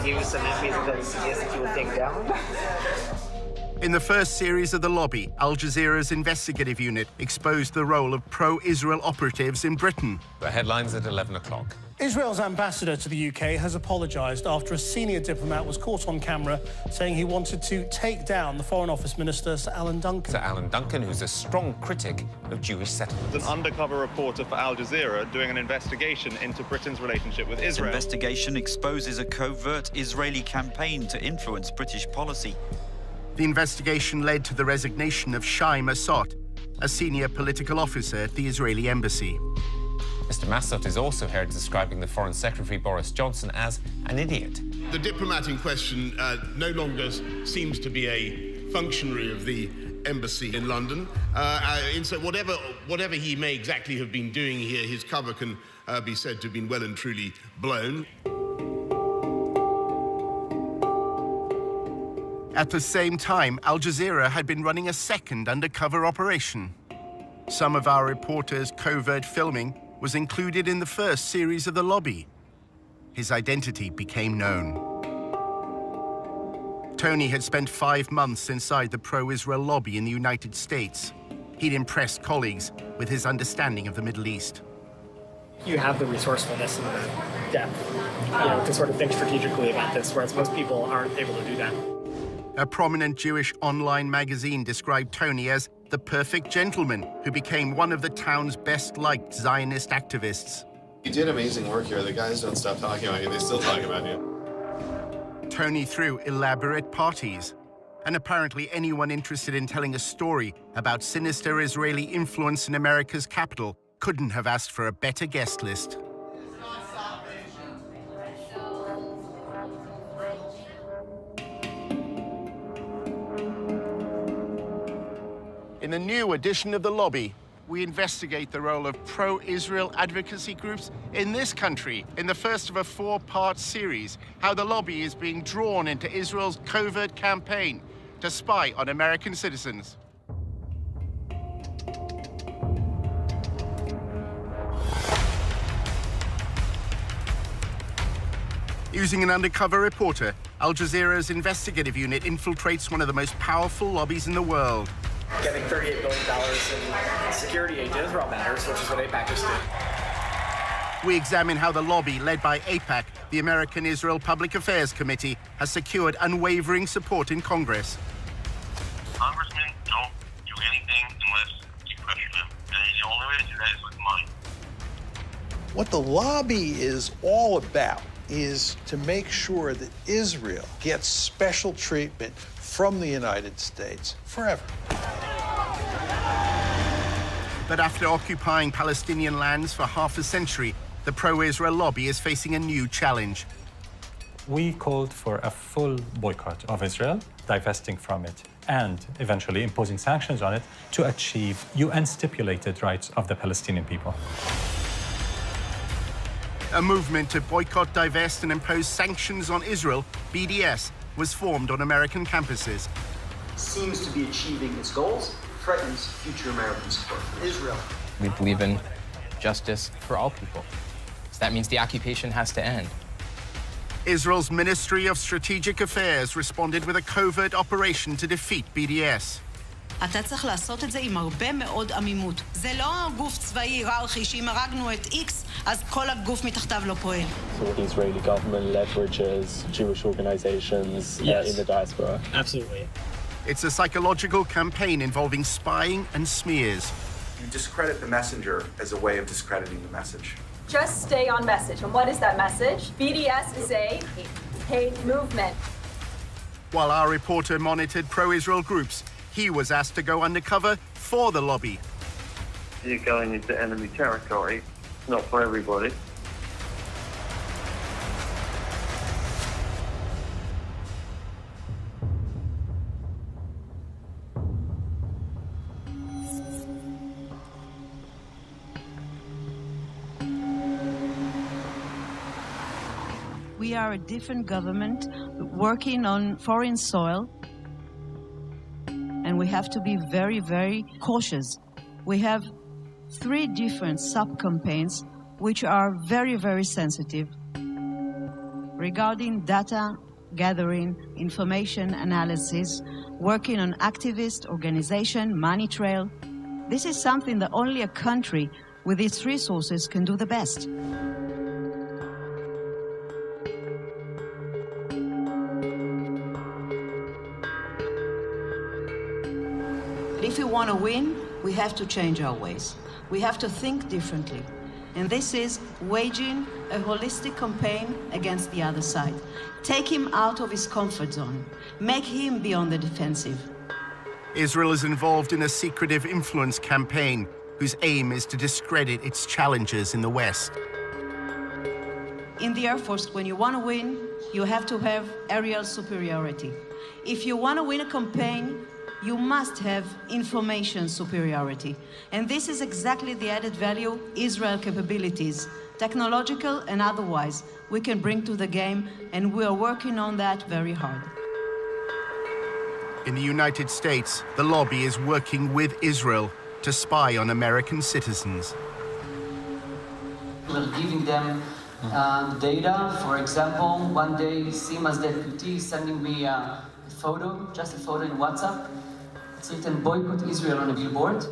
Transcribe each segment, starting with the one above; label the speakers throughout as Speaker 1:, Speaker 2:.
Speaker 1: give you some enemies that he suggested you would take down?
Speaker 2: In the first series of The Lobby, Al Jazeera's investigative unit exposed the role of pro-Israel operatives in Britain.
Speaker 3: The headlines at 11 o'clock.
Speaker 4: Israel's ambassador to the UK has apologised after a senior diplomat was caught on camera saying he wanted to take down the Foreign Office Minister, Sir Alan Duncan.
Speaker 3: Sir Alan Duncan, who's a strong critic of Jewish settlements.
Speaker 5: An undercover reporter for Al Jazeera doing an investigation into Britain's relationship with Israel.
Speaker 6: This investigation exposes a covert Israeli campaign to influence British policy.
Speaker 2: The investigation led to the resignation of Shai Massot, a senior political officer at the Israeli embassy.
Speaker 3: Mr. Massot is also heard describing the Foreign Secretary Boris Johnson as an idiot.
Speaker 7: The diplomat in question no longer seems to be a functionary of the embassy in London. And so whatever he may exactly have been doing here, his cover can be said to have been well and truly blown.
Speaker 2: At the same time, Al Jazeera had been running a second undercover operation. Some of our reporters' covert filming was included in the first series of The Lobby. His identity became known. Tony had spent 5 months inside the pro-Israel lobby in the United States. He'd impressed colleagues with his understanding of the Middle East.
Speaker 8: You have the resourcefulness and the depth, to sort of think strategically about this, whereas most people aren't able to do that.
Speaker 2: A prominent Jewish online magazine described Tony as the perfect gentleman who became one of the town's best-liked Zionist activists.
Speaker 9: You did amazing work here. The guys don't stop talking about you. They still talk about you.
Speaker 2: Tony threw elaborate parties, and apparently anyone interested in telling a story about sinister Israeli influence in America's capital couldn't have asked for a better guest list. In a new edition of The Lobby, we investigate the role of pro-Israel advocacy groups in this country in the first of a 4-part series, how the lobby is being drawn into Israel's covert campaign to spy on American citizens. Using an undercover reporter, Al Jazeera's investigative unit infiltrates one of the most powerful lobbies in the world.
Speaker 8: Getting $38 billion in security aid to Israel matters, which is what AIPAC is doing.
Speaker 2: We examine how the lobby, led by AIPAC, the American Israel Public Affairs Committee, has secured unwavering support in Congress.
Speaker 10: Congressmen don't do anything unless you pressure them. And the only way to do that is with money.
Speaker 11: What the lobby is all about is to make sure that Israel gets special treatment from the United States forever.
Speaker 2: But after occupying Palestinian lands for half a century, the pro-Israel lobby is facing a new challenge.
Speaker 12: We called for a full boycott of Israel, divesting from it, and eventually imposing sanctions on it to achieve UN-stipulated rights of the Palestinian people.
Speaker 2: A movement to boycott, divest, and impose sanctions on Israel, BDS, was formed on American campuses.
Speaker 13: Seems to be achieving its goals, threatens future American support for Israel.
Speaker 14: We believe in justice for all people. So that means the occupation has to end.
Speaker 2: Israel's Ministry of Strategic Affairs responded with a covert operation to defeat BDS.
Speaker 15: אתה צריך לעשות את זה עם הרבה מאוד עמימות. זה לא גוף צבאי היררכי שאם הרגנו את X, אז כל הגוף מתחתיו לא פועל.
Speaker 16: So the Israeli government leverages Jewish organizations in the diaspora.
Speaker 8: Absolutely.
Speaker 2: It's a psychological campaign involving spying and smears.
Speaker 17: You discredit the messenger as a way of discrediting the message.
Speaker 18: Just stay on message. And what is that message? BDS is a hate movement.
Speaker 2: While our reporter monitored pro-Israel groups, he was asked to go undercover for the lobby.
Speaker 10: You're going into enemy territory, not for everybody.
Speaker 15: We are a different government working on foreign soil, and we have to be very, very cautious. We have 3 different sub-campaigns which are very, very sensitive. regarding data gathering, information analysis, working on activist organization, money trail. This is something that only a country with its resources can do the best. If we want to win, we have to change our ways. We have to think differently. And this is waging a holistic campaign against the other side. Take him out of his comfort zone. Make him be on the defensive.
Speaker 2: Israel is involved in a secretive influence campaign whose aim is to discredit its challengers in the West.
Speaker 15: In the Air Force, when you want to win, you have to have aerial superiority. If you want to win a campaign, you must have information superiority. And this is exactly the added value Israel capabilities, technological and otherwise, we can bring to the game, and we are working on that very hard.
Speaker 2: In the United States, the lobby is working with Israel to spy on American citizens.
Speaker 19: We're giving them data. For example, one day, Sima's deputy sending me a photo, just a photo in WhatsApp. It's written, boycott Israel on a billboard.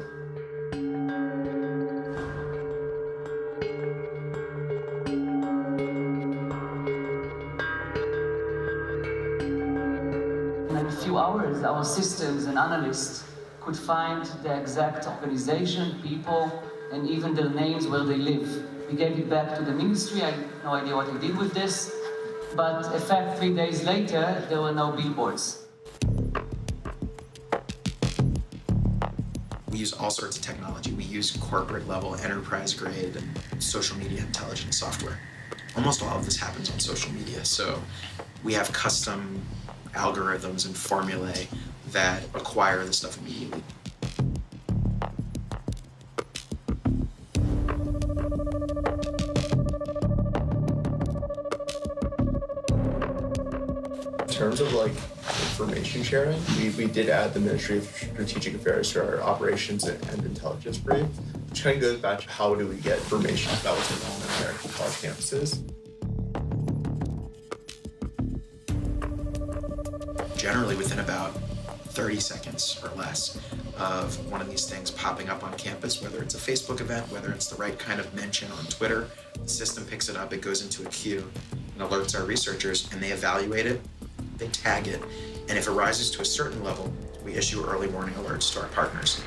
Speaker 19: In a few hours, our systems and analysts could find the exact organization, people, and even their names where they live. We gave it back to the ministry. I have no idea what they did with this. But in fact, 3 days later, there were no billboards.
Speaker 20: We use all sorts of technology. We use corporate-level, enterprise-grade social media intelligence software. Almost all of this happens on social media, so we have custom algorithms and formulae that acquire the stuff immediately.
Speaker 16: In terms of like information sharing, we did add the Ministry of Strategic Affairs to our operations and intelligence brief, which kind of goes back to how do we get information about what's going on in American college campuses.
Speaker 20: Generally within about 30 seconds or less of one of these things popping up on campus, whether it's a Facebook event, whether it's the right kind of mention on Twitter, the system picks it up, it goes into a queue and alerts our researchers, and they evaluate it, they tag it, and if it rises to a certain level, we issue early warning alerts to our partners.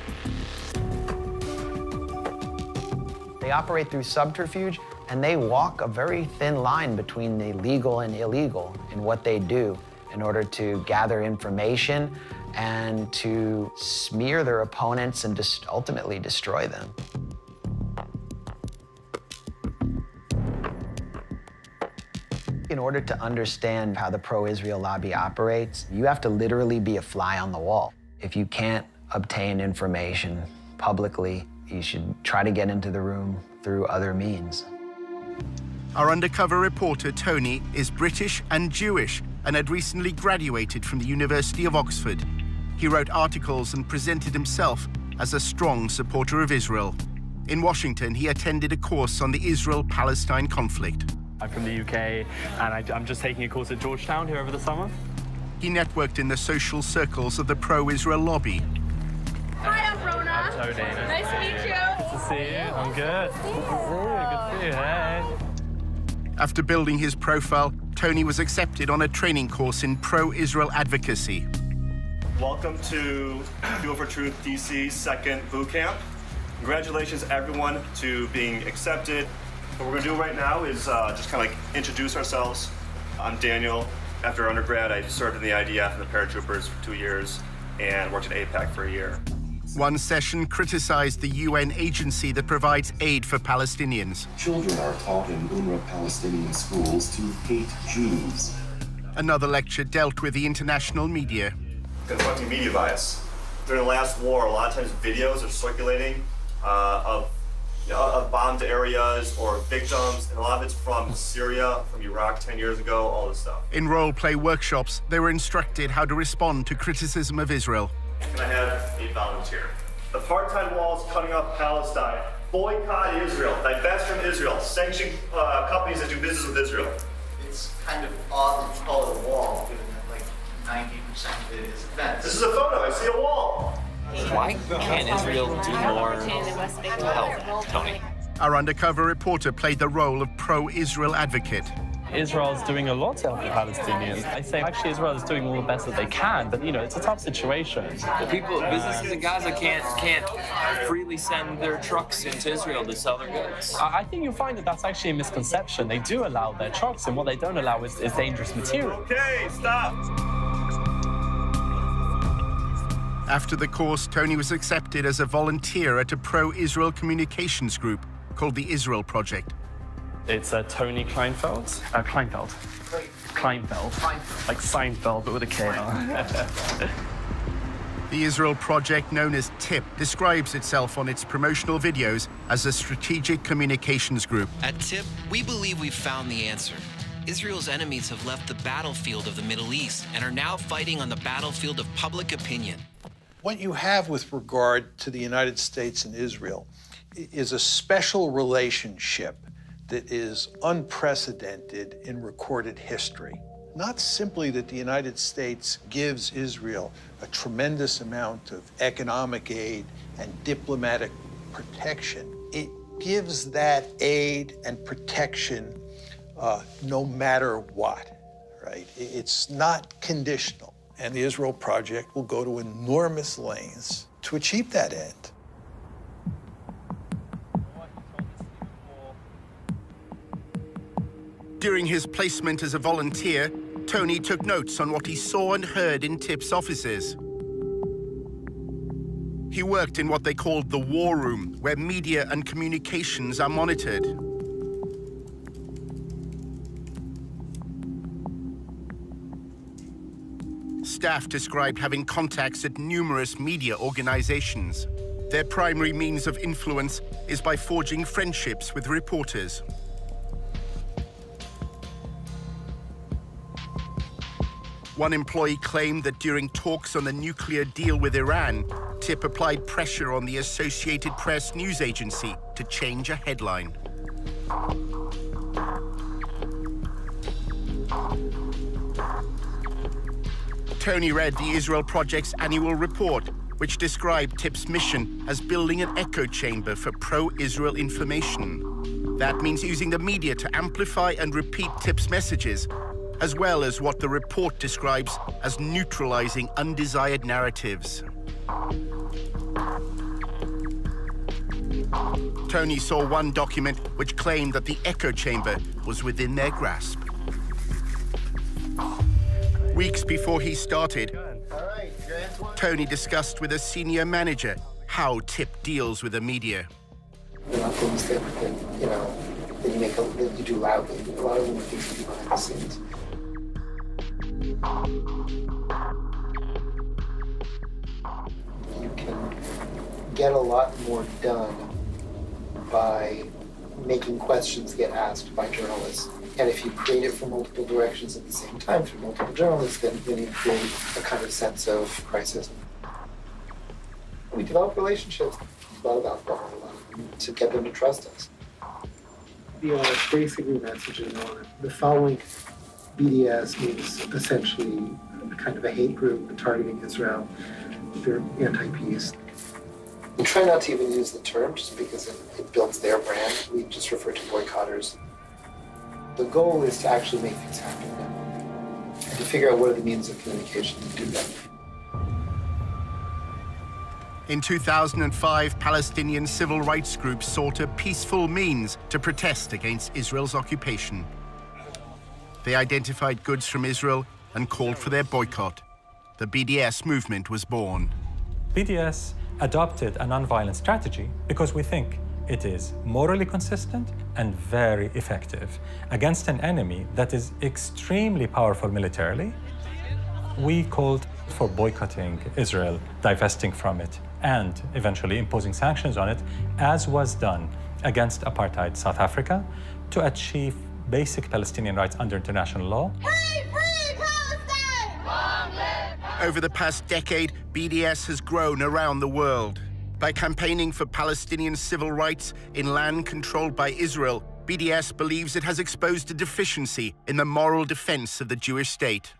Speaker 1: They operate through subterfuge, and they walk a very thin line between the legal and illegal in what they do in order to gather information and to smear their opponents and ultimately destroy them. In order to understand how the pro-Israel lobby operates, you have to literally be a fly on the wall. If you can't obtain information publicly, you should try to get into the room through other means.
Speaker 2: Our undercover reporter, Tony, is British and Jewish and had recently graduated from the University of Oxford. He wrote articles and presented himself as a strong supporter of Israel. In Washington, he attended a course on the Israel-Palestine conflict.
Speaker 16: I'm from the UK, and I'm just taking a course at Georgetown here over the summer.
Speaker 2: He networked in the social circles of the pro-Israel lobby.
Speaker 21: Hi, I'm Rona.
Speaker 16: I'm Tony.
Speaker 21: Nice to meet you.
Speaker 16: Good to see you. I'm good. Good to see you. Hey.
Speaker 2: After building his profile, Tony was accepted on a training course in pro-Israel advocacy.
Speaker 22: Welcome to Fuel for Truth DC's second boot camp. Congratulations, everyone, to being accepted. What we're going to do right now is just kind of like introduce ourselves. I'm Daniel. After undergrad, I served in the IDF and the paratroopers for 2 years and worked at AIPAC for a year.
Speaker 2: One session criticized the UN agency that provides aid for Palestinians.
Speaker 23: Children are taught in UNRWA Palestinian schools to hate Jews.
Speaker 2: Another lecture dealt with the international media.
Speaker 22: Confronting media bias. During the last war, a lot of times videos are circulating of bombed areas or victims, and a lot of it's from Syria, from Iraq 10 years ago, all this stuff.
Speaker 2: In role-play workshops, they were instructed how to respond to criticism of Israel.
Speaker 22: Can I have a volunteer? The part-time wall is cutting off Palestine. Boycott Israel. Divest from Israel. Sanction companies that do business with Israel.
Speaker 4: it's kind of odd that you call it a wall, given that like 90% of it is fence.
Speaker 22: This is a photo. I see a wall.
Speaker 5: Why can't Israel do more to help, Tony?
Speaker 2: Our undercover reporter played the role of pro-Israel advocate.
Speaker 6: Israel's doing a lot to help the Palestinians. I say actually Israel is doing all the best that they can, but you know, it's a tough situation.
Speaker 5: The people, businesses in Gaza can't freely send their trucks into Israel to sell their goods.
Speaker 6: I think you'll find that that's actually a misconception. They do allow their trucks, and what they don't allow is dangerous material.
Speaker 22: Okay, stop.
Speaker 2: After the course, Tony was accepted as a volunteer at a pro-Israel communications group called the Israel Project.
Speaker 6: It's Tony Kleinfeld. Kleinfeld. Like Seinfeld, but with a K.
Speaker 2: The Israel Project, known as TIP, describes itself on its promotional videos as a strategic communications group.
Speaker 24: At TIP, we believe we've found the answer. Israel's enemies have left the battlefield of the Middle East and are now fighting on the battlefield of public opinion.
Speaker 11: What you have with regard to the United States and Israel is a special relationship that is unprecedented in recorded history. Not simply that the United States gives Israel a tremendous amount of economic aid and diplomatic protection, it gives that aid and protection no matter what, right? It's not conditional. And the Israel Project will go to enormous lengths to achieve that end.
Speaker 2: During his placement as a volunteer, Tony took notes on what he saw and heard in TIP's offices. He worked in what they called the war room, where media and communications are monitored. Staff described having contacts at numerous media organizations. Their primary means of influence is by forging friendships with reporters. One employee claimed that during talks on the nuclear deal with Iran, TIP applied pressure on the Associated Press news agency to change a headline. Tony read the Israel Project's annual report, which described TIP's mission as building an echo chamber for pro-Israel information. That means using the media to amplify and repeat TIP's messages, as well as what the report describes as neutralizing undesired narratives. Tony saw one document which claimed that the echo chamber was within their grasp. Weeks before he started, Tony discussed with a senior manager how TIP deals with the media.
Speaker 25: There are things that you do loudly. A lot of them are things you do behind the scenes. You can get a lot more done by making questions get asked by journalists. And if you create it from multiple directions at the same time through multiple journalists, then you create a kind of sense of crisis. We develop relationships with a lot of alcohol, to get them to trust us.
Speaker 26: The basically messaging on the following BDS is essentially a kind of a hate group targeting Israel. They're anti-peace.
Speaker 25: We try not to even use the term just because it builds their brand. We just refer to boycotters. The goal is to actually make things happen now and to figure out what are the means of communication to do that.
Speaker 2: In 2005, Palestinian civil rights groups sought a peaceful means to protest against Israel's occupation. They identified goods from Israel and called for their boycott. The BDS movement was born.
Speaker 12: BDS adopted a nonviolent strategy because we think it is morally consistent and very effective against an enemy that is extremely powerful militarily. We called for boycotting Israel, divesting from it, and eventually imposing sanctions on it, as was done against apartheid South Africa, to achieve basic Palestinian rights under international law.
Speaker 2: Over the past decade, BDS has grown around the world. By campaigning for Palestinian civil rights in land controlled by Israel, BDS believes it has exposed a deficiency in the moral defense of the Jewish state.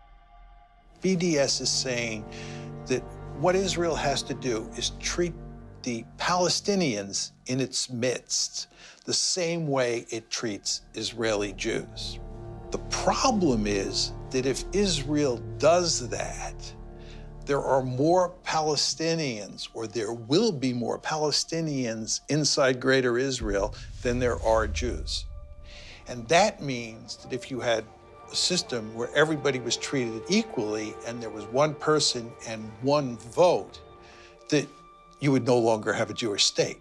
Speaker 11: BDS is saying that what Israel has to do is treat the Palestinians in its midst the same way it treats Israeli Jews. The problem is that if Israel does that, there are more Palestinians, or there will be more Palestinians inside Greater Israel than there are Jews. And that means that if you had a system where everybody was treated equally and there was one person and one vote, that you would no longer have a Jewish state.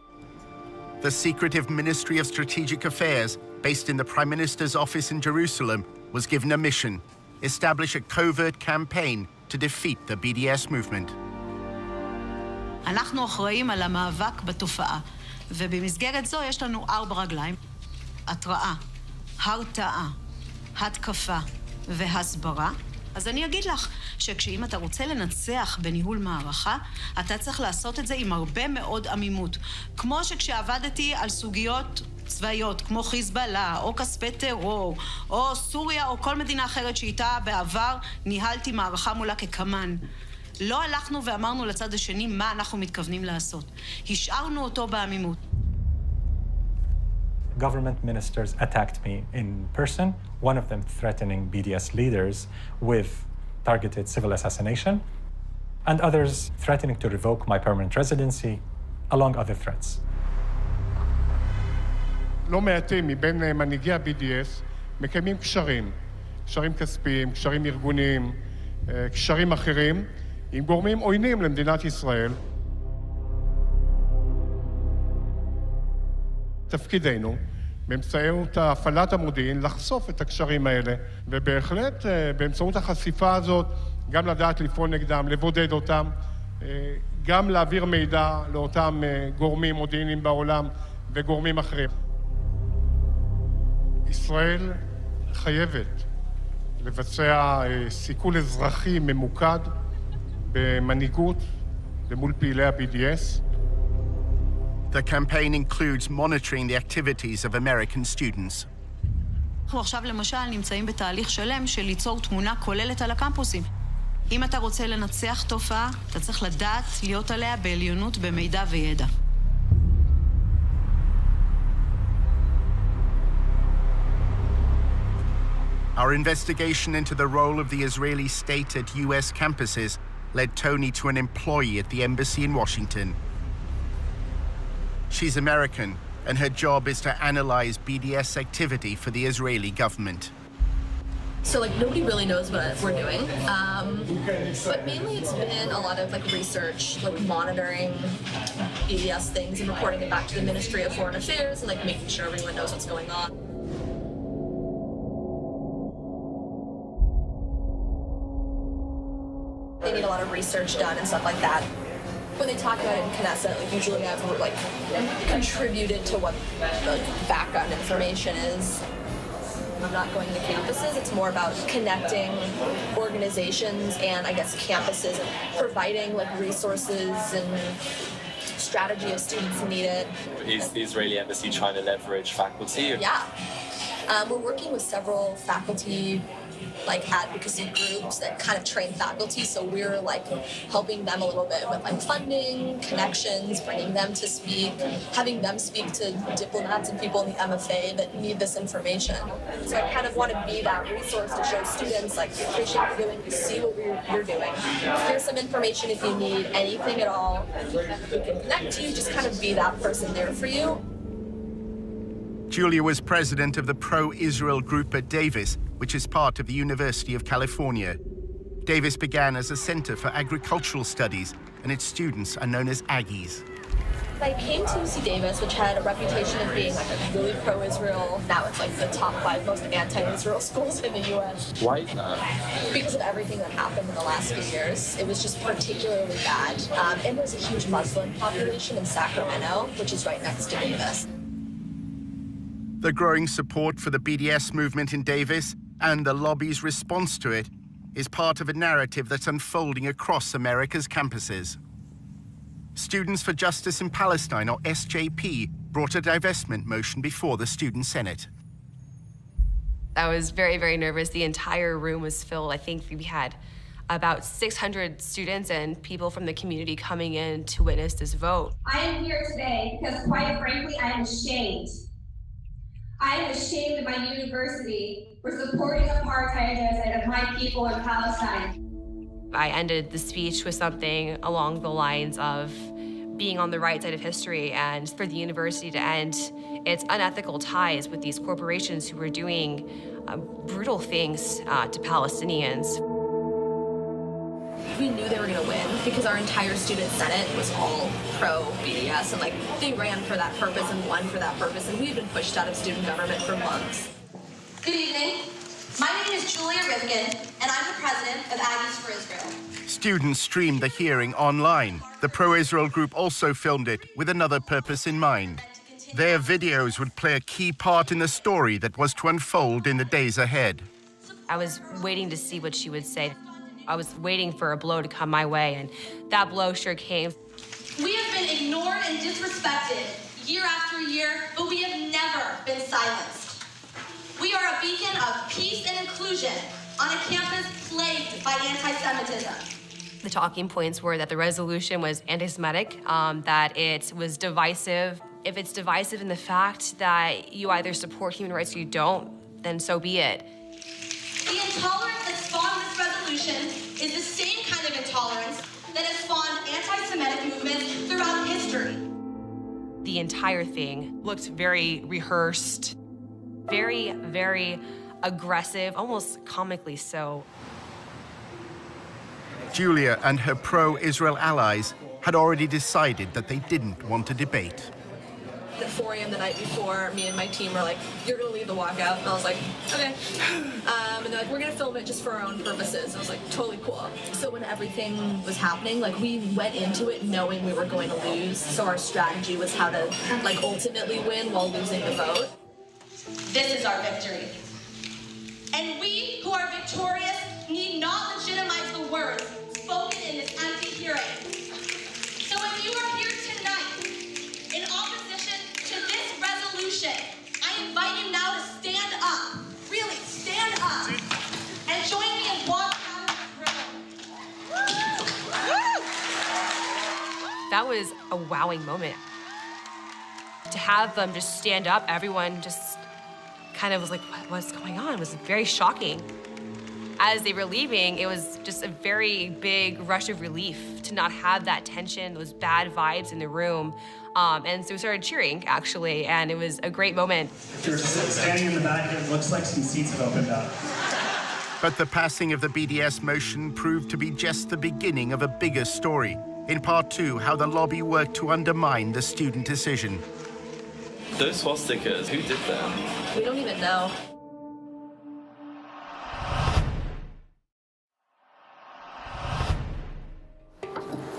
Speaker 2: The secretive Ministry of Strategic Affairs, based in the Prime Minister's office in Jerusalem, was given a mission: establish a covert campaign to defeat the BDS movement.
Speaker 15: אנחנו אחראים על המאבק בתופעה, ובמסגרת זו יש לנו 4 רגליים: התראה, הרתעה, התקפה והסברה. אז אני אגיד לך שכשאם אתה רוצה לנצח בניהול מערכה, אתה צריך לעשות את זה עם הרבה מאוד עמימות. כמו שכשעבדתי על סוגיות צבאיות, כמו חיזבאללה, או כספי טרור, או סוריה, או כל מדינה אחרת שאיתה בעבר ניהלתי מערכה מולה כקמן. לא הלכנו ואמרנו לצד השני מה אנחנו מתכוונים לעשות. השארנו אותו בעמימות.
Speaker 12: Government ministers attacked me in person, one of them threatening BDS leaders with targeted civil assassination, and others threatening to revoke my permanent residency, along other threats.
Speaker 3: לא מעטים מבין מנהיגי ה-BDS מקיימים קשרים, קשרים כספיים, קשרים ארגוניים, קשרים אחרים, עם גורמים עוינים למדינת ישראל. תפקידנו, באמצעות הפעלת המודיעין, לחשוף את הקשרים האלה, ובהחלט באמצעות החשיפה הזאת, גם לדעת לפעול נגדם, לבודד אותם, גם להעביר מידע לאותם גורמים מודיעיניים בעולם וגורמים אחרים. ישראל חייבת לבצע סיכול אזרחי ממוקד במנהיגות למול פעילי ה-BDS.
Speaker 2: The campaign includes monitoring the activities of American students.
Speaker 15: אנחנו עכשיו למשל נמצאים בתהליך שלם של ליצור תמונה כוללת על הקמפוסים. אם אתה רוצה לנצח תופעה, אתה צריך לדעת להיות עליה בעליונות במידע וידע.
Speaker 2: Our investigation into the role of the Israeli state at US campuses led Tony to an employee at the embassy in Washington. She's American, and her job is to analyze BDS activity for the Israeli government.
Speaker 7: So, nobody really knows what we're doing, but mainly it's been a lot of, research, monitoring BDS things and reporting it back to the Ministry of Foreign Affairs and, making sure everyone knows what's going on. They need a lot of research done and stuff like that. When they talk about it in Knesset, usually I've contributed to what the background information is. I'm not going to campuses. It's more about connecting organizations and I guess campuses and providing resources and strategy if students need it.
Speaker 8: Is the Israeli embassy trying to leverage faculty?
Speaker 7: Yeah. We're working with several faculty advocacy groups that kind of train faculty, so we're helping them a little bit with funding, connections, bringing them to speak, having them speak to diplomats and people in the MFA that need this information. So I kind of want to be that resource to show students, we appreciate what you're doing, we see what you're doing. Here's some information if you need anything at all. We can connect you, just kind of be that person there for you.
Speaker 2: Julia was president of the pro-Israel group at Davis, which is part of the University of California. Davis began as a center for agricultural studies, and its students are known as Aggies.
Speaker 7: I came to UC Davis, which had a reputation of being a really pro-Israel. Now it's the top 5 most anti-Israel schools in the U.S.
Speaker 8: Why is that?
Speaker 7: Because of everything that happened in the last few years. It was just particularly bad. And there's a huge Muslim population in Sacramento, which is right next to Davis.
Speaker 2: The growing support for the BDS movement in Davis and the lobby's response to it is part of a narrative that's unfolding across America's campuses. Students for Justice in Palestine, or SJP, brought a divestment motion before the Student Senate.
Speaker 9: I was very, very nervous. The entire room was filled. I think we had about 600 students and people from the community coming in to witness this vote.
Speaker 21: I am here today because, quite frankly, I am ashamed. I am ashamed of my university for supporting apartheid genocide of my people in Palestine.
Speaker 9: I ended the speech with something along the lines of being on the right side of history and for the university to end its unethical ties with these corporations who were doing brutal things to Palestinians.
Speaker 7: We knew they were going to win because our entire student senate was all pro-BDS, and they ran for that purpose and won for that purpose, and we've been pushed out of student government for months.
Speaker 21: Good evening. My name is Julia Rivkin, and I'm the president of Aggies for Israel.
Speaker 2: Students streamed the hearing online. The pro-Israel group also filmed it with another purpose in mind. Their videos would play a key part in the story that was to unfold in the days ahead.
Speaker 9: I was waiting to see what she would say. I was waiting for a blow to come my way, and that blow sure came.
Speaker 21: We have been ignored and disrespected year after year, but we have never been silenced. We are a beacon of peace and inclusion on a campus plagued by anti-Semitism.
Speaker 9: The talking points were that the resolution was anti-Semitic, that it was divisive. If it's divisive in the fact that you either support human rights or you don't, then so be it.
Speaker 21: The intolerance that spawned this resolution is the same kind of intolerance that has spawned anti-Semitic movements throughout history.
Speaker 9: The entire thing looked very rehearsed, very, very aggressive, almost comically so.
Speaker 2: Julia and her pro-Israel allies had already decided that they didn't want to debate.
Speaker 7: At 4 a.m. the night before, me and my team were like, "You're gonna lead the walkout," and I was like, "Okay." And they're like, "We're gonna film it just for our own purposes." I was like, "Totally cool." So when everything was happening, we went into it knowing we were going to lose. So our strategy was how to ultimately win while losing the vote.
Speaker 21: This is our victory. And we who are victorious need not legitimize the words spoken in this empty hearing. So if you are here tonight in opposition to this resolution, I invite you now to stand up. Really, stand up. And join me in walking out of this room.
Speaker 9: That was a wowing moment. To have them just stand up, everyone just kind of was like, what's going on? It was very shocking. As they were leaving, it was just a very big rush of relief to not have that tension, those bad vibes in the room. And so we started cheering, actually, and it was a great moment.
Speaker 10: You're standing in the back, it looks like some seats have opened up.
Speaker 2: But the passing of the BDS motion proved to be just the beginning of a bigger story. In part 2, how the lobby worked to undermine the student decision.
Speaker 8: Those swastikas, who did them?
Speaker 7: We don't even know.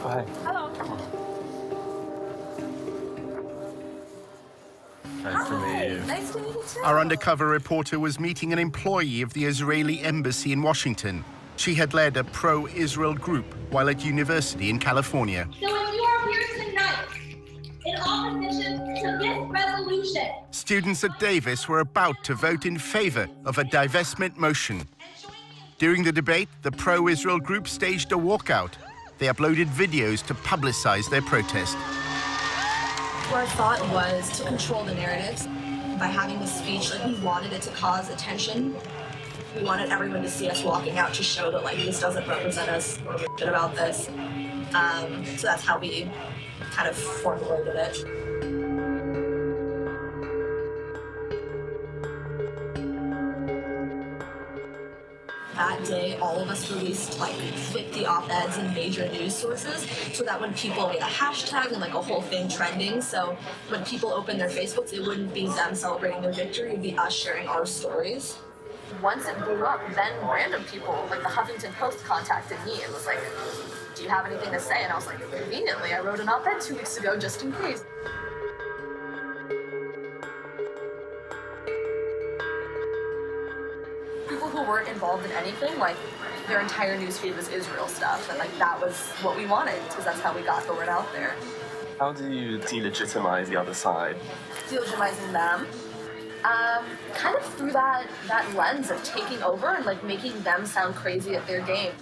Speaker 8: Hi.
Speaker 7: Hello.
Speaker 8: Nice to meet you.
Speaker 7: Nice to meet you too.
Speaker 2: Our undercover reporter was meeting an employee of the Israeli embassy in Washington. She had led a pro-Israel group while at university in California.
Speaker 21: So if you are here tonight in opposition to this resolution,
Speaker 2: Students at Davis were about to vote in favor of a divestment motion. During the debate, the pro-Israel group staged a walkout. They uploaded videos to publicize their protest.
Speaker 7: Our thought was to control the narratives. By having this speech, we wanted it to cause attention. We wanted everyone to see us walking out to show that this doesn't represent us, or shit about this. So that's how we kind of formulated it. That day, all of us released 50 op-eds in major news sources so that when people made a hashtag and a whole thing trending, so when people opened their Facebooks, it wouldn't be them celebrating their victory, it would be us sharing our stories. Once it blew up, then random people, the Huffington Post contacted me and was like, "Do you have anything to say?" And I was like, "Conveniently, I wrote an op-ed 2 weeks ago just in case." People who weren't involved in anything, their entire newsfeed was Israel stuff, and that was what we wanted, because that's how we got the word out there.
Speaker 8: How do you delegitimize the other side?
Speaker 7: Delegitimizing them. Kind of through that lens of taking over and like making them sound crazy at their game.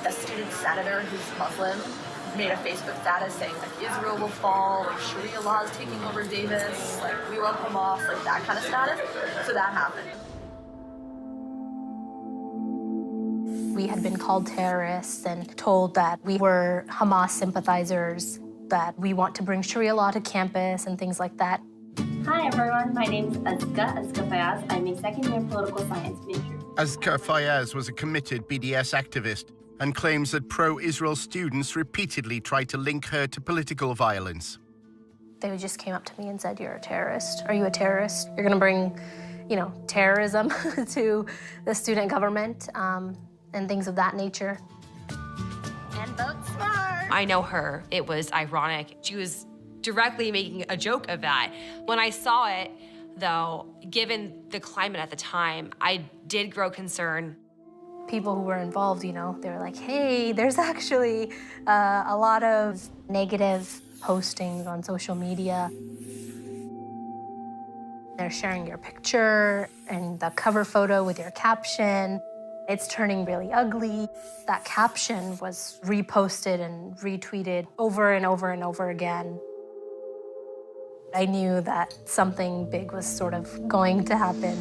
Speaker 7: The student senator who's Muslim made a Facebook status saying like Israel will fall, like Sharia law is taking over Davis, like we love Hamas, like that kind of status. So that happened.
Speaker 13: We had been called terrorists and told that we were Hamas sympathizers, that we want to bring Sharia law to campus and things like that.
Speaker 14: Hi everyone, my name is Azka Fayaz. I'm a second-year political science major.
Speaker 2: Azka Fayaz was a committed BDS activist and claims that pro-Israel students repeatedly tried to link her to political violence.
Speaker 13: They just came up to me and said, "You're a terrorist. Are you a terrorist? You're going to bring, terrorism to the student government," and things of that nature.
Speaker 7: And vote smart.
Speaker 9: I know her. It was ironic. She was directly making a joke of that. When I saw it, though, given the climate at the time, I did grow concerned.
Speaker 13: People who were involved, they were like, "Hey, there's actually a lot of negative postings on social media. They're sharing your picture and the cover photo with your caption. It's turning really ugly." That caption was reposted and retweeted over and over and over again. I knew that something big was sort of going to happen.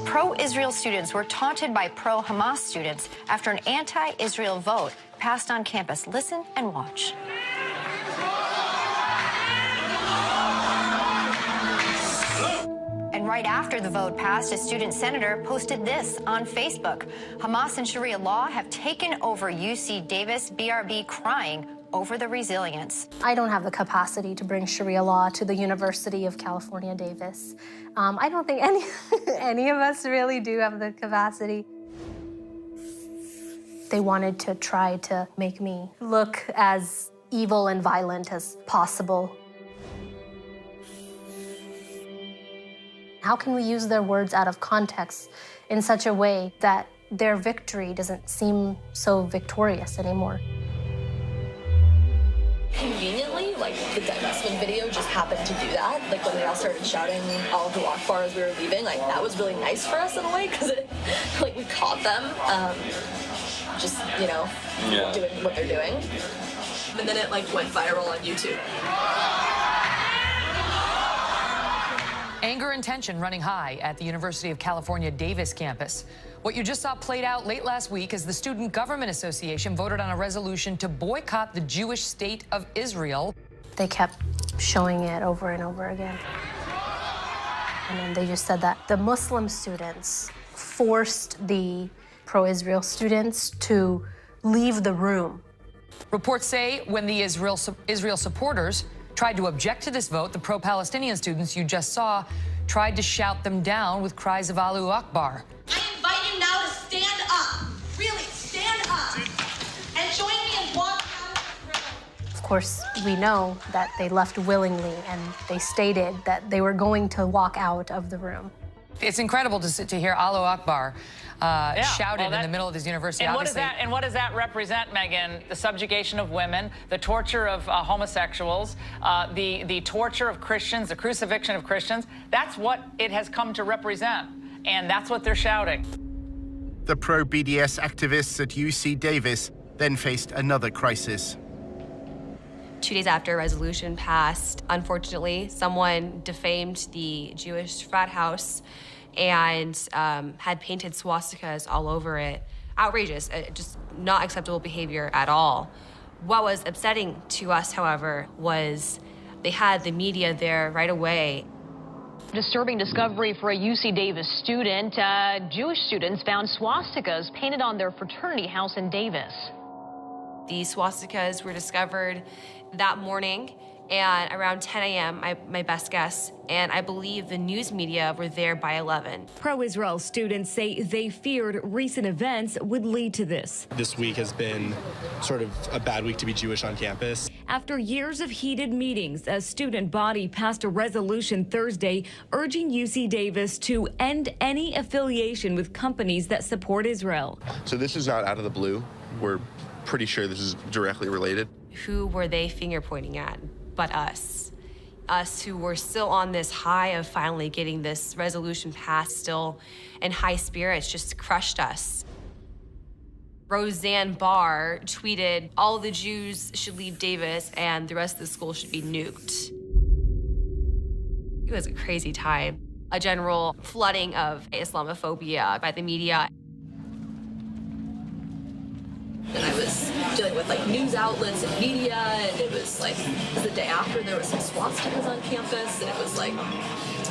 Speaker 17: Pro-Israel students were taunted by pro-Hamas students after an anti-Israel vote passed on campus. Listen and watch. And right after the vote passed, a student senator posted this on Facebook. Hamas and Sharia law have taken over UC Davis, BRB crying over the resilience.
Speaker 13: I don't have the capacity to bring Sharia law to the University of California, Davis. I don't think any of us really do have the capacity. They wanted to try to make me look as evil and violent as possible. How can we use their words out of context in such a way that their victory doesn't seem so victorious anymore?
Speaker 7: Conveniently, like the divestment video just happened to do that. Like when they all started shouting Allahu Akbar as we were leaving, like that was really nice for us in a way because we caught them just, doing what they're doing. And then it went viral on YouTube.
Speaker 18: Anger and tension running high at the University of California Davis campus. What you just saw played out late last week as the Student Government Association voted on a resolution to boycott the Jewish state of Israel.
Speaker 13: They kept showing it over and over again. And then they just said that the Muslim students forced the pro-Israel students to leave the room.
Speaker 18: Reports say when the Israel supporters tried to object to this vote, the pro-Palestinian students you just saw tried to shout them down with cries of Allahu Akbar.
Speaker 21: I invite you now to stand up. Really, stand up. And join me in walking out of the room.
Speaker 13: Of course, we know that they left willingly, and they stated that they were going to walk out of the room.
Speaker 18: It's incredible to hear Allahu Akbar shouted in the middle of this university.
Speaker 19: And what does that represent, Megan? The subjugation of women, the torture of homosexuals, the torture of Christians, the crucifixion of Christians. That's what it has come to represent, and that's what they're shouting.
Speaker 2: The pro-BDS activists at UC Davis then faced another crisis.
Speaker 9: 2 days after a resolution passed, unfortunately, someone defamed the Jewish frat house and had painted swastikas all over it. Outrageous, just not acceptable behavior at all. What was upsetting to us, however, was they had the media there right away.
Speaker 20: Disturbing discovery for a UC Davis student. Jewish students found swastikas painted on their fraternity house in Davis.
Speaker 9: These swastikas were discovered that morning, and around 10 a.m., my best guess, and I believe the news media were there by 11.
Speaker 27: Pro-Israel students say they feared recent events would lead to this.
Speaker 28: This week has been sort of a bad week to be Jewish on campus.
Speaker 27: After years of heated meetings, a student body passed a resolution Thursday urging UC Davis to end any affiliation with companies that support Israel.
Speaker 16: So this is not out of the blue. We're pretty sure this is directly related.
Speaker 9: Who were they finger pointing at but us? Us who were still on this high of finally getting this resolution passed, still in high spirits, just crushed us. Roseanne Barr tweeted, all the Jews should leave Davis and the rest of the school should be nuked. It was a crazy time. A general flooding of Islamophobia by the media.
Speaker 7: And I was dealing with like news outlets and media, and it was like the day after there was some swastikas on campus, and it was like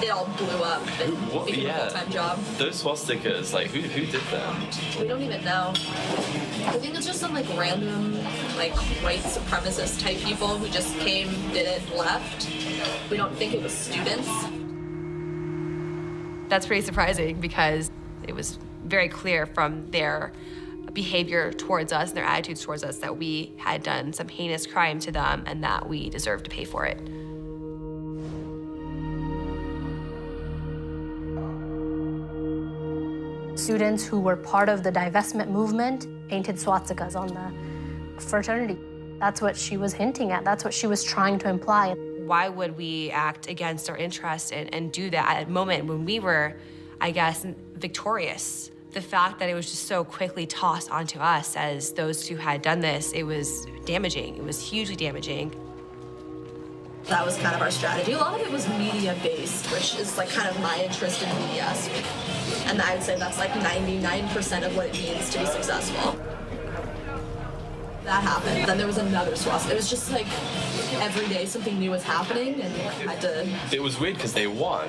Speaker 7: it all blew up and became a full-time job.
Speaker 8: Those swastikas, like who did them?
Speaker 7: We don't even know. I think it's just some like random like white supremacist type people who just came, did it, and left. We don't think it was students.
Speaker 9: That's pretty surprising because it was very clear from their behavior towards us and their attitudes towards us that we had done some heinous crime to them and that we deserved to pay for it.
Speaker 13: Students who were part of the divestment movement painted swastikas on the fraternity. That's what she was hinting at. That's what she was trying to imply.
Speaker 9: Why would we act against our interests and do that at a moment when we were, I guess, victorious? The fact that it was just so quickly tossed onto us as those who had done this, it was damaging. It was hugely damaging.
Speaker 7: That was kind of our strategy. A lot of it was media-based, which is like kind of my interest in media. And I would say that's like 99% of what it means to be successful. That happened. Then there was another swastika. It was just like every day something new was happening, and I had to...
Speaker 8: It was weird because they won.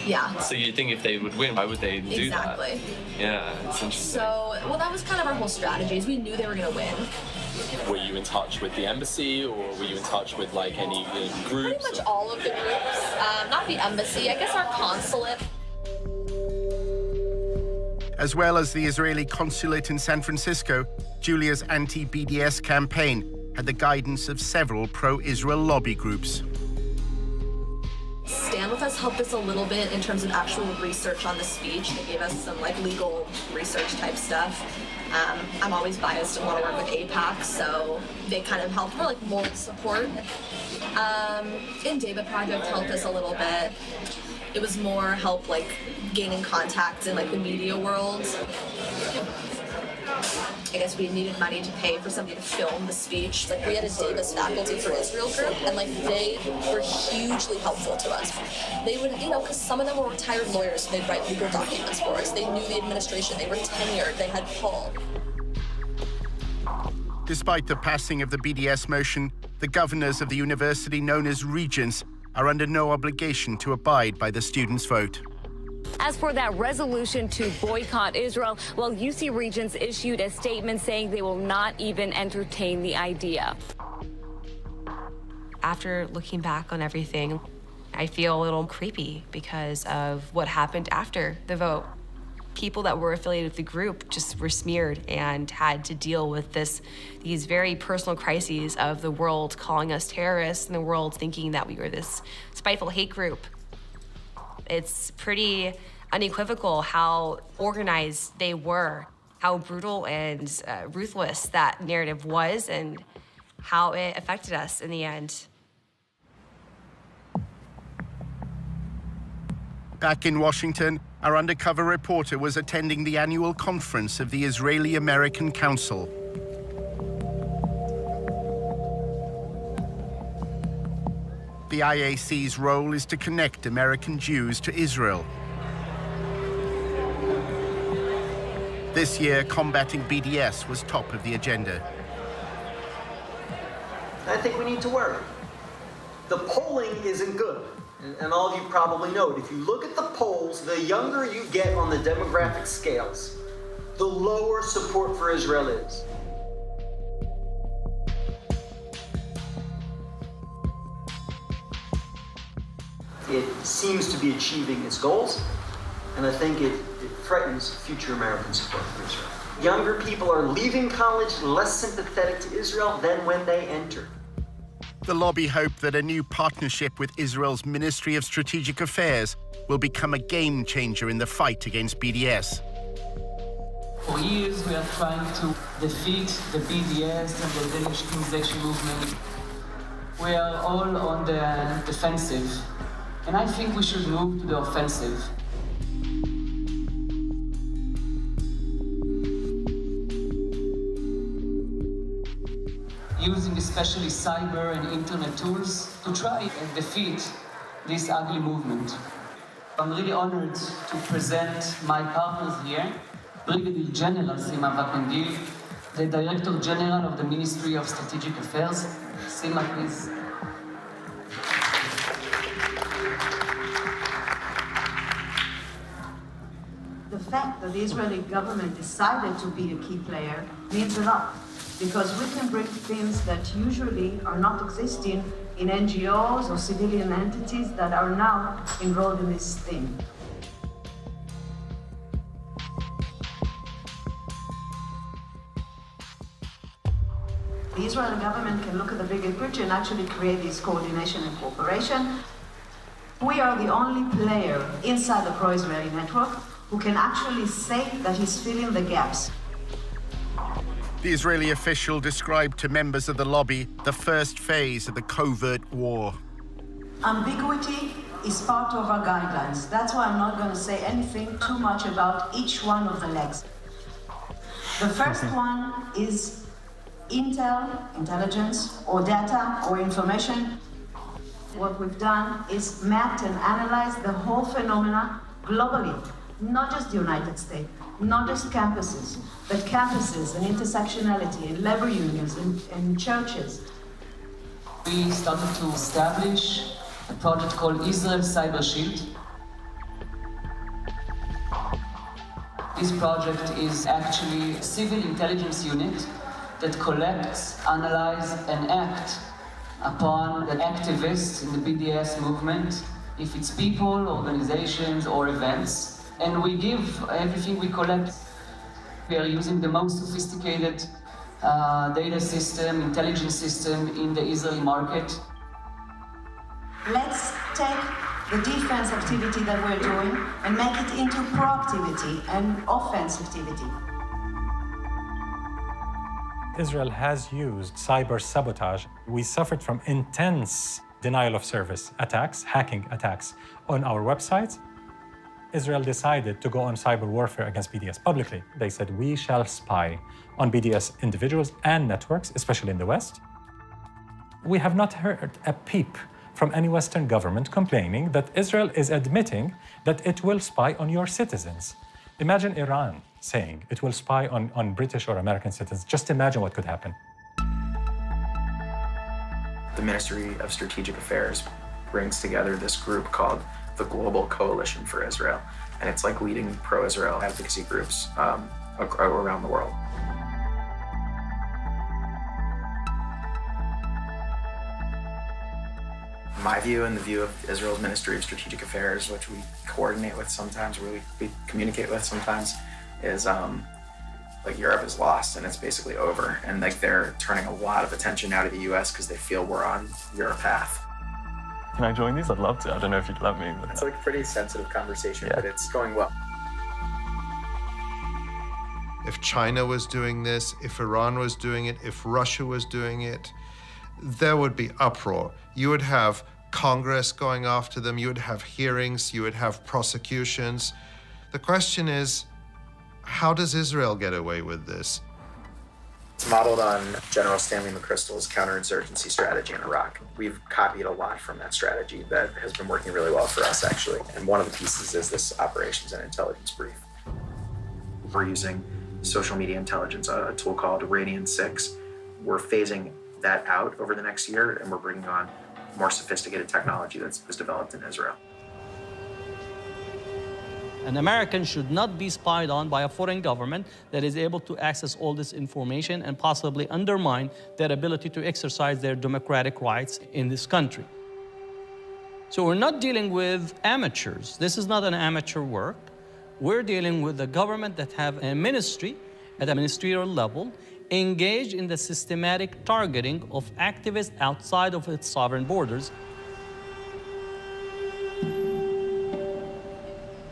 Speaker 7: Yeah.
Speaker 8: So you'd think if they would win, why would they do that?
Speaker 7: Exactly.
Speaker 8: Yeah, it's interesting.
Speaker 7: So, well, that was kind of our whole strategy, is we knew they were going to win.
Speaker 28: Were you in touch with the embassy, or were you in touch with like any groups?
Speaker 7: Pretty much all of the groups. Not the embassy, I guess our consulate.
Speaker 2: As well as the Israeli consulate in San Francisco, Julia's anti-BDS campaign had the guidance of several pro-Israel lobby groups.
Speaker 7: Stand With Us helped us a little bit in terms of actual research on the speech. They gave us some like legal research type stuff. I'm always biased and want to work with AIPAC, so they kind of helped for like moral support. And David Project helped us a little bit. It was more help like gaining contacts in like the media world. I guess we needed money to pay for somebody to film the speech. Like we had a Davis Faculty for Israel group, and like they were hugely helpful to us. They would, you know, because some of them were retired lawyers, so they'd write legal documents for us. They knew the administration, they were tenured, they had pull.
Speaker 2: Despite the passing of the BDS motion, the governors of the university known as regents are under no obligation to abide by the students' vote.
Speaker 27: As for that resolution to boycott Israel, well, UC Regents issued a statement saying they will not even entertain the idea.
Speaker 9: After looking back on everything, I feel a little creepy because of what happened after the vote. People that were affiliated with the group just were smeared and had to deal with these very personal crises of the world calling us terrorists and the world thinking that we were this spiteful hate group. It's pretty unequivocal how organized they were, how brutal and ruthless that narrative was, and how it affected us in the end.
Speaker 2: Back in Washington, our undercover reporter was attending the annual conference of the Israeli-American Council. The IAC's role is to connect American Jews to Israel. This year, combating BDS was top of the agenda.
Speaker 1: I think we need to worry. The polling isn't good, and all of you probably know it. If you look at the polls, the younger you get on the demographic scales, the lower support for Israel is. It seems to be achieving its goals, and I think it threatens future American support for Israel. Younger people are leaving college less sympathetic to Israel than when they entered.
Speaker 2: The lobby hope that a new partnership with Israel's Ministry of Strategic Affairs will become a game changer in the fight against BDS.
Speaker 4: For years, we are trying to defeat the BDS and the delegitimatization movement. We are all on the defensive, and I think we should move to the offensive. Using especially cyber and internet tools to try and defeat this ugly movement. I'm really honored to present my partners here, Brigadier General Sima Vakandil, the Director General of the Ministry of Strategic Affairs. Sima, please.
Speaker 15: The fact that the Israeli government decided to be a key player means a lot, because we can bring things that usually are not existing in NGOs or civilian entities that are now enrolled in this thing. The Israeli government can look at the bigger picture and actually create this coordination and cooperation. We are the only player inside the pro-Israeli network who can actually say that he's filling the gaps.
Speaker 2: The Israeli official described to members of the lobby the first phase of the covert war.
Speaker 15: Ambiguity is part of our guidelines. That's why I'm not going to say anything too much about each one of the legs. The first one is intel, intelligence, or data, or information. What we've done is mapped and analyzed the whole phenomena globally, not just the United States, not just campuses, but campuses and intersectionality and labor unions and churches.
Speaker 4: We started to establish a project called Israel Cyber Shield. This project is actually a civil intelligence unit that collects, analyzes, and acts upon the activists in the BDS movement, if it's people, organizations, or events. And we give everything we collect. We are using the most sophisticated data system, intelligence system in the Israeli market.
Speaker 15: Let's take the defense activity that we're doing and make it into proactivity and offensivity.
Speaker 12: Israel has used cyber sabotage. We suffered from intense denial of service attacks, hacking attacks on our websites. Israel decided to go on cyber warfare against BDS publicly. They said, we shall spy on BDS individuals and networks, especially in the West. We have not heard a peep from any Western government complaining that Israel is admitting that it will spy on your citizens. Imagine Iran saying it will spy on British or American citizens. Just imagine what could happen.
Speaker 5: The Ministry of Strategic Affairs brings together this group called the Global Coalition for Israel. And it's like leading pro-Israel advocacy groups around the world. My view and the view of Israel's Ministry of Strategic Affairs, which we coordinate with sometimes, we communicate with sometimes, is like Europe is lost and it's basically over. And like they're turning a lot of attention now to the US because they feel we're on your path.
Speaker 28: Can I join these? I'd love to. I don't know if you'd let me. But
Speaker 5: it's like a pretty sensitive conversation, but it's going well.
Speaker 6: If China was doing this, if Iran was doing it, if Russia was doing it, there would be uproar. You would have Congress going after them, you would have hearings, you would have prosecutions. The question is, how does Israel get away with this?
Speaker 5: It's modeled on General Stanley McChrystal's counterinsurgency strategy in Iraq. We've copied a lot from that strategy that has been working really well for us, actually. And one of the pieces is this operations and intelligence brief. We're using social media intelligence, a tool called Radian 6. We're phasing that out over the next year, and we're bringing on more sophisticated technology that was developed in Israel.
Speaker 22: An American should not be spied on by a foreign government that is able to access all this information and possibly undermine their ability to exercise their democratic rights in this country. So we're not dealing with amateurs. This is not an amateur work. We're dealing with a government that have a ministry at a ministerial level engaged in the systematic targeting of activists outside of its sovereign borders.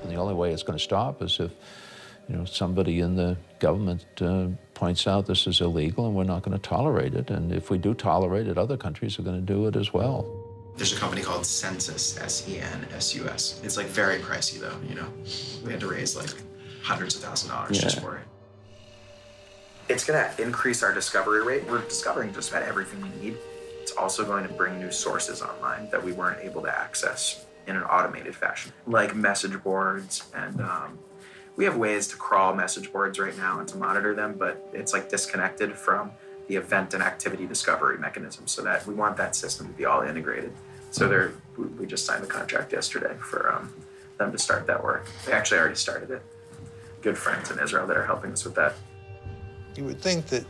Speaker 23: The only way it's going to stop is if
Speaker 3: somebody in the government points out this is illegal and we're not going to tolerate it. And if we do tolerate it, other countries are going to do it as well.
Speaker 5: There's a company called Census, S-E-N-S-U-S. It's like very pricey though, We had to raise like hundreds of $1,000s just for it. It's gonna increase our discovery rate. We're discovering just about everything we need. It's also going to bring new sources online that we weren't able to access in an automated fashion, like message boards. And we have ways to crawl message boards right now and to monitor them, but it's like disconnected from the event and activity discovery mechanism, so that we want that system to be all integrated. So we just signed the contract yesterday for them to start that work. They actually already started it. Good friends in Israel that are helping us with that.
Speaker 10: You would think that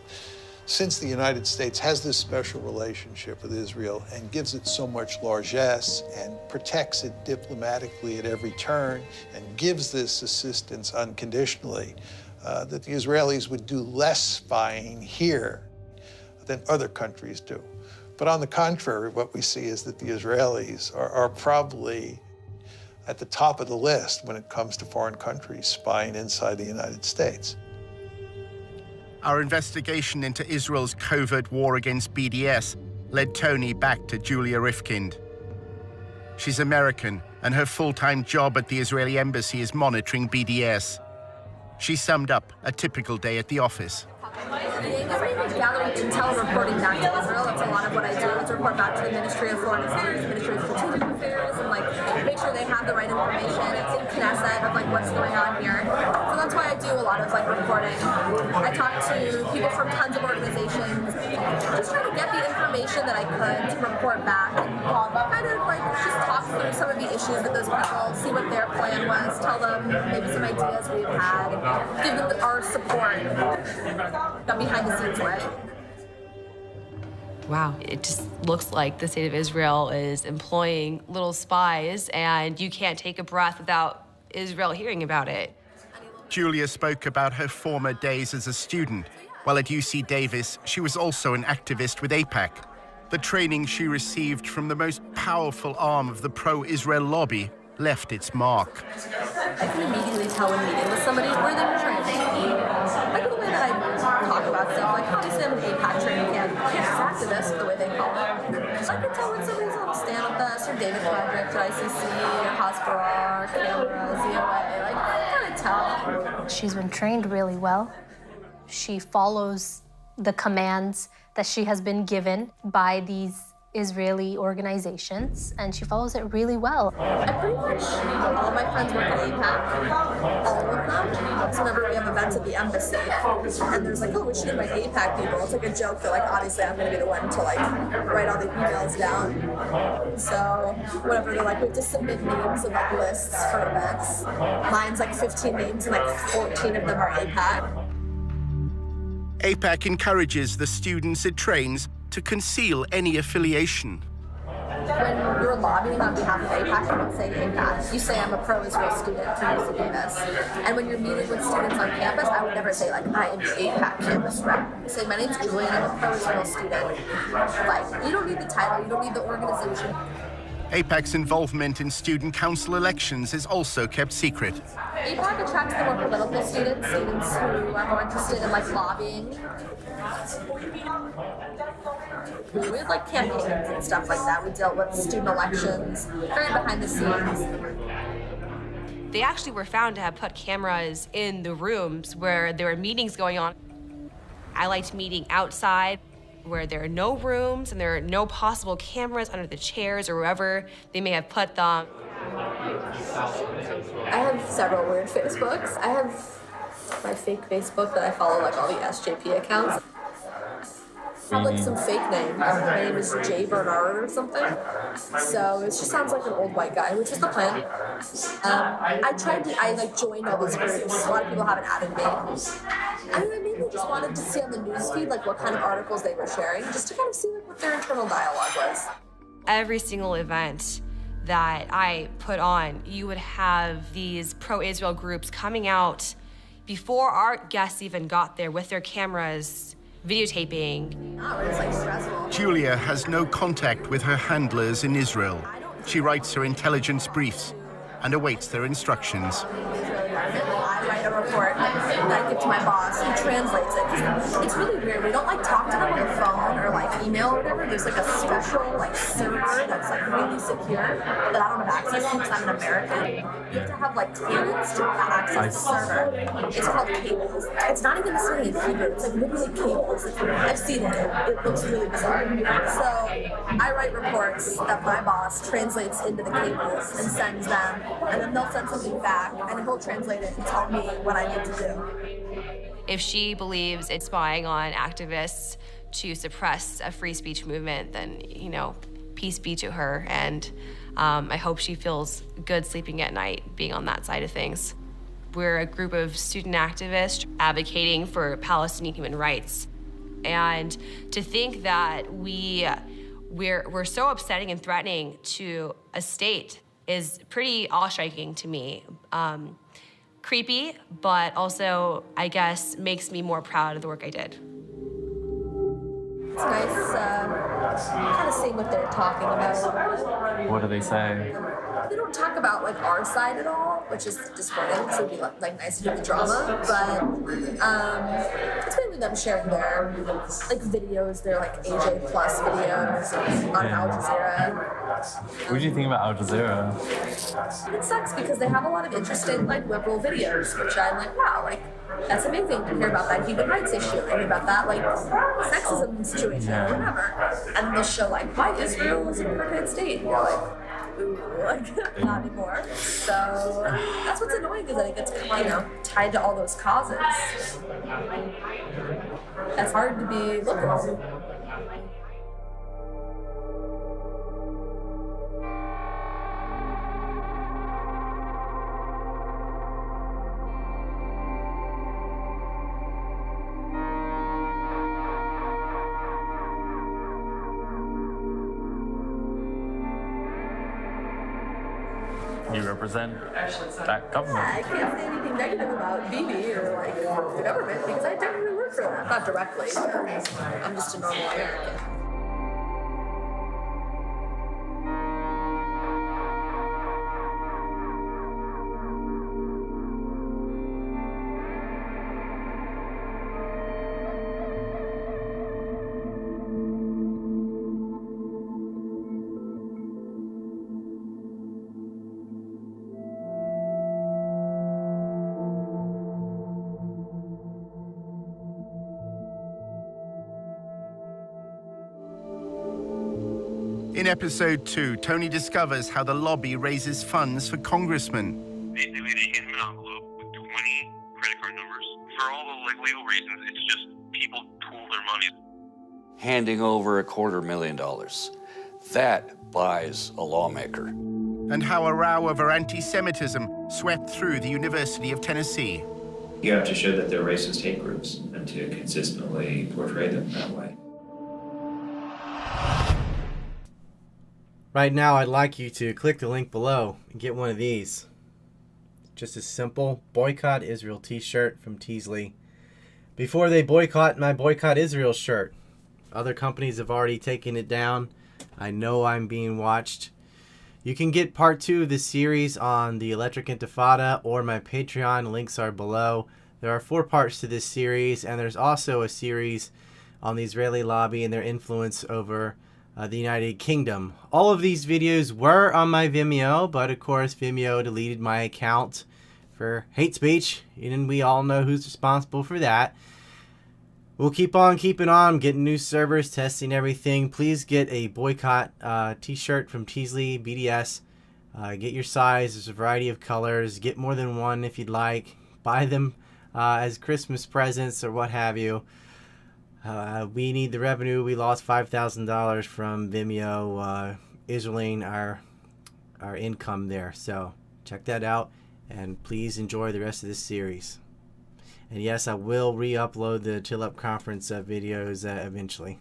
Speaker 10: since the United States has this special relationship with Israel and gives it so much largesse and protects it diplomatically at every turn and gives this assistance unconditionally, that the Israelis would do less spying here than other countries do. But on the contrary, what we see is that the Israelis are probably at the top of the list when it comes to foreign countries spying inside the United States.
Speaker 2: Our investigation into Israel's covert war against BDS led Tony back to Julia Rifkind. She's American, and her full-time job at the Israeli embassy is monitoring BDS. She summed up a typical day at the office.
Speaker 7: Gathering intel and reporting back to Israel. That's a lot of what I do. Is report back to the Ministry of Foreign Affairs, Ministry of Strategic Affairs, and make sure they have the right information. It's in Knesset of what's going on here. So that's why I do a lot of reporting. I talk to people from tons of organizations, just trying to get the information that I could to report back and kind of just talk through some of the issues with those people, see what their plan was, tell them maybe some ideas we've had, give them our support. Behind the scenes way.
Speaker 9: Wow, it just looks like the state of Israel is employing little spies, and you can't take a breath without Israel hearing about it.
Speaker 2: Julia spoke about her former days as a student. While at UC Davis, she was also an activist with AIPAC. The training she received from the most powerful arm of the pro-Israel lobby left its mark.
Speaker 7: I can immediately tell when meeting with somebody where they were trained. Like the way that I talk about stuff, obviously I'm an AIPAC training camp, activist, the way they call it. So I can tell when somebody's on stand with us, or David Project, or ICC, or Hasbara, Camera, ZOA, I kind of tell.
Speaker 13: She's been trained really well. She follows the commands that she has been given by these Israeli organizations, and she follows it really well.
Speaker 7: I pretty much, all my friends work at AIPAC, all of them. So whenever we have events at the embassy, and there's oh, we should invite AIPAC people, it's a joke that obviously I'm gonna be the one to write all the emails down. So whenever they're we have to submit names and lists for events, mine's 15 names and 14 of them are AIPAC.
Speaker 2: AIPAC encourages the students it trains to conceal any affiliation.
Speaker 7: When you're lobbying on behalf of AIPAC, you don't say AIPAC. You say I'm a pro-Israel student from UC Davis. And when you're meeting with students on campus, I would never say I am the AIPAC campus rep. I say my name's Julia and I'm a pro-Israel student. You don't need the title, you don't need the organization.
Speaker 2: AIPAC's involvement in student council elections is also kept secret.
Speaker 7: AIPAC attracts the more political students who are more interested in lobbying. We had campaigns and stuff like that. We dealt with student elections, very behind the scenes.
Speaker 9: They actually were found to have put cameras in the rooms where there were meetings going on. I liked meeting outside, where there are no rooms and there are no possible cameras under the chairs or wherever they may have put them.
Speaker 7: I have several weird Facebooks. I have my fake Facebook that I follow all the SJP accounts. I have some fake name. My name is Jay Bernard or something. So it just sounds like an old white guy, which is the plan. I joined all these groups. A lot of people haven't added me. I mainly just wanted to see on the newsfeed what kind of articles they were sharing, just to kind of see what their internal dialogue was.
Speaker 9: Every single event that I put on, you would have these pro-Israel groups coming out before our guests even got there with their cameras, videotaping.
Speaker 7: Oh, it's stressful.
Speaker 2: Julia has no contact with her handlers in Israel. She writes her intelligence briefs and awaits their instructions.
Speaker 7: I write a report that I give to my boss who translates it. 'Cause it's really weird. We don't like talk to them on the phone or like email or whatever. There's like a special like server that's like really secure that I don't have access to because I'm an American. You have to have like clearance to access the server. It's called cables. It's not even necessarily in Hebrew. It's like literally cables. I've seen it. It looks really bizarre. So I write reports that my boss translates into the cables and sends them, and then they'll send something back, and he'll translate it and tell me what I need to do.
Speaker 9: If she believes it's spying on activists to suppress a free speech movement, then, you know, peace be to her. And I hope she feels good sleeping at night being on that side of things. We're a group of student activists advocating for Palestinian human rights. And to think that we're so upsetting and threatening to a state is pretty awe-striking to me. Creepy, but also, I guess, makes me more proud of the work I did.
Speaker 7: It's nice kind of seeing what they're talking about.
Speaker 28: What do they say?
Speaker 7: They don't talk about like our side at all, which is disappointing, so it'd be like nice to do the drama, but it's mainly them sharing their like videos, their like AJ Plus videos on Al Jazeera.
Speaker 28: What do you think about Al Jazeera?
Speaker 7: It sucks because they have a lot of interesting like liberal videos, which I'm like, wow, like that's amazing to hear about that human rights issue and about that like sexism situation or whatever. And they'll show like why Israel is an apartheid state. And you're like, ooh, like not anymore. So that's what's annoying is that it gets, you know, tied to all those causes. That's hard to be liberal.
Speaker 28: You represent that government.
Speaker 7: I can't say anything negative about Bibi or like the government because I technically work for them. Not directly, but I'm just a normal American.
Speaker 2: In episode 2, Tony discovers how the lobby raises funds for congressmen.
Speaker 11: Basically, they hand him an envelope with 20 credit card numbers. For all the like legal reasons, it's just people pool their money.
Speaker 14: Handing over $250,000. That buys a lawmaker.
Speaker 2: And how a row over anti-Semitism swept through the University of Tennessee.
Speaker 17: You have to show that they're racist hate groups and to consistently portray them that way.
Speaker 21: Right now, I'd like you to click the link below and get one of these. Just a simple Boycott Israel t-shirt from Teasley. Before they boycott my Boycott Israel shirt. Other companies have already taken it down. I know I'm being watched. You can get part 2 of this series on the Electric Intifada or my Patreon. Links are below. There are 4 parts to this series, and there's also a series on the Israeli lobby and their influence over the United Kingdom. All of these videos were on my Vimeo, but of course Vimeo deleted my account for hate speech, and we all know who's responsible for that. We'll keep on keeping on, getting new servers, testing everything. Please get a Boycott t-shirt from Teasley BDS. Get your size. There's a variety of colors. Get more than one if you'd like. Buy them as Christmas presents or what have you. We need the revenue. We lost $5,000 from Vimeo, Israeling our income there. So check that out, and please enjoy the rest of this series. And yes, I will re-upload the Chill Up Conference videos eventually.